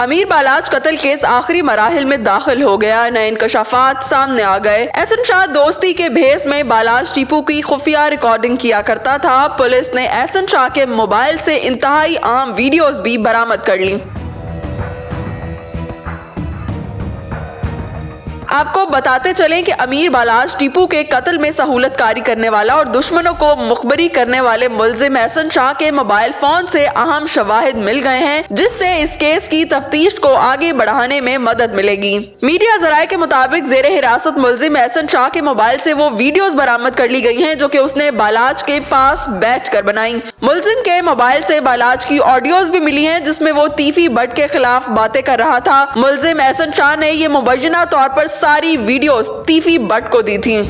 अमीर बालाज कत्ल केस आखिरी मराहिल में दाखिल हो गया। नए इंकशाफात सामने आ गए। एहसन शाह दोस्ती के भेस में बालाज टीपू की खुफिया रिकॉर्डिंग किया करता था। पुलिस ने एहसन शाह के मोबाइल से इंतहाई अहम वीडियोस भी बरामद कर ली। आपको बताते चलें कि अमीर बालाज टीपू के कत्ल में सहूलतकारी करने वाला और दुश्मनों को मुखबरी करने वाले मुल्जिम एहसन शाह के मोबाइल फोन से अहम शवाहिद मिल गए हैं, जिससे इस केस की तफ्तीश को आगे बढ़ाने में मदद मिलेगी। मीडिया जराये के मुताबिक जेर हिरासत मुल्जिम एहसन शाह के मोबाइल से वो वीडियोस बरामद कर ली गई हैं जो कि उसने बालाज के पास बैठ कर बनाई। मुल्जिम के मोबाइल से बालाज की ऑडियोज भी मिली हैं जिसमें वो तीफी बट के खिलाफ बातें कर रहा था। मुल्जिम एहसन शाह ने ये मुबैना तौर पर सारी वीडियोस तीफी बट को दी थी।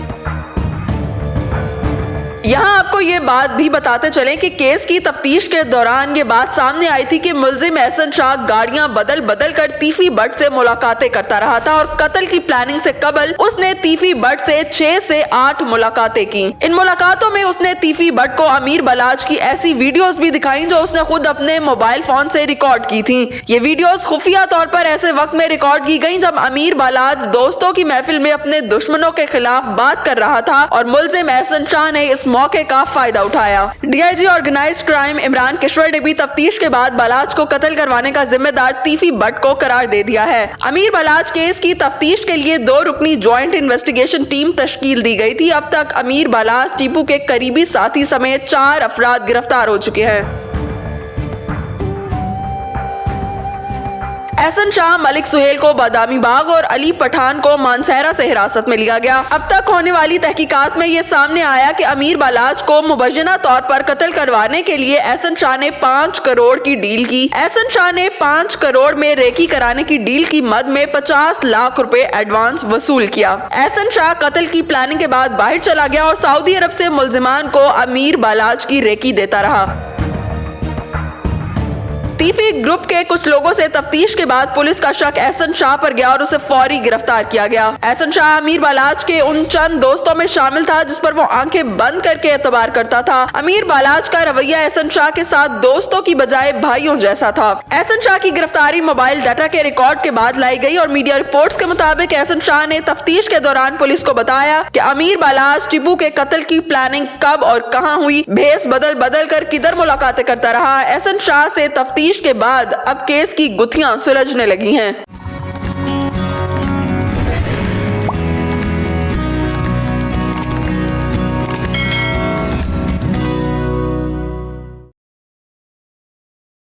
यहाँ आपको ये बात भी बताते चलें कि केस की तफ्तीश के दौरान ये बात सामने आई थी कि मुल्जिम एहसन शाह गाड़ियां बदल बदल कर तीफी बट से मुलाकातें करता रहा था और कत्ल की प्लानिंग से कबल उसने तीफी बट से 6 से 8 मुलाकातें की। इन मुलाकातों में उसने तीफी बट को अमीर बालाज की ऐसी वीडियोस भी दिखाई जो उसने खुद अपने मोबाइल फोन से रिकॉर्ड की थी। ये वीडियोस खुफिया तौर पर ऐसे वक्त में रिकॉर्ड की गई जब अमीर बालाज दोस्तों की महफिल में अपने दुश्मनों के खिलाफ बात कर रहा था और मुल्जिम एहसन शाह ने इस मौके का फायदा उठाया। DIG organised crime Imran Kishwar ने भी तफ्तीश के बाद बालाज को कत्ल करवाने का जिम्मेदार तीफी बट को करार दे दिया है। अमीर बालाज केस की तफ्तीश के लिए 2 रुकनी ज्वाइंट इन्वेस्टिगेशन टीम तश्कील दी गई थी। अब तक अमीर बालाज टीपू के करीबी साथी समेत 4 अफराद गिरफ्तार हो चुके हैं। एहसन शाह, मलिक सुहेल को बादामी बाग और अली पठान को मानसहरा से हिरासत में लिया गया। अब तक होने वाली तहकीकात में यह सामने आया कि अमीर बालाज को मुबैना तौर पर कत्ल करवाने के लिए एहसन शाह ने 5 करोड़ की डील की। एहसन शाह ने 5 करोड़ में रेकी कराने की डील की मद में 50 लाख रुपए एडवांस वसूल किया। एहसन शाह कत्ल की प्लानिंग के बाद बाहर चला गया और सऊदी अरब से मुल्जिमान को अमीर बालाज की रेकी देता रहा। तीफी ग्रुप के कुछ लोगों से तफ्तीश के बाद पुलिस का शक एहसन शाह पर गया और उसे फौरी गिरफ्तार किया गया। एहसन शाह अमीर बालाज के उन चंद दोस्तों में शामिल था जिस पर वो आंखें बंद करके एतबार करता था। अमीर बालाज का रवैया एहसन शाह के साथ दोस्तों की बजाय भाइयों जैसा था। एहसन शाह की गिरफ्तारी मोबाइल डाटा के रिकॉर्ड के बाद लाई गई और मीडिया रिपोर्ट्स के मुताबिक एहसन शाह ने तफ्तीश के दौरान पुलिस को बताया कि अमीर बालाज टीपू के कत्ल की प्लानिंग कब और कहां हुई, भेस बदल बदल कर किधर मुलाकातें करता रहा। एहसन शाह से तफ्तीश के बाद अब केस की गुत्थियां सुलझने लगी हैं।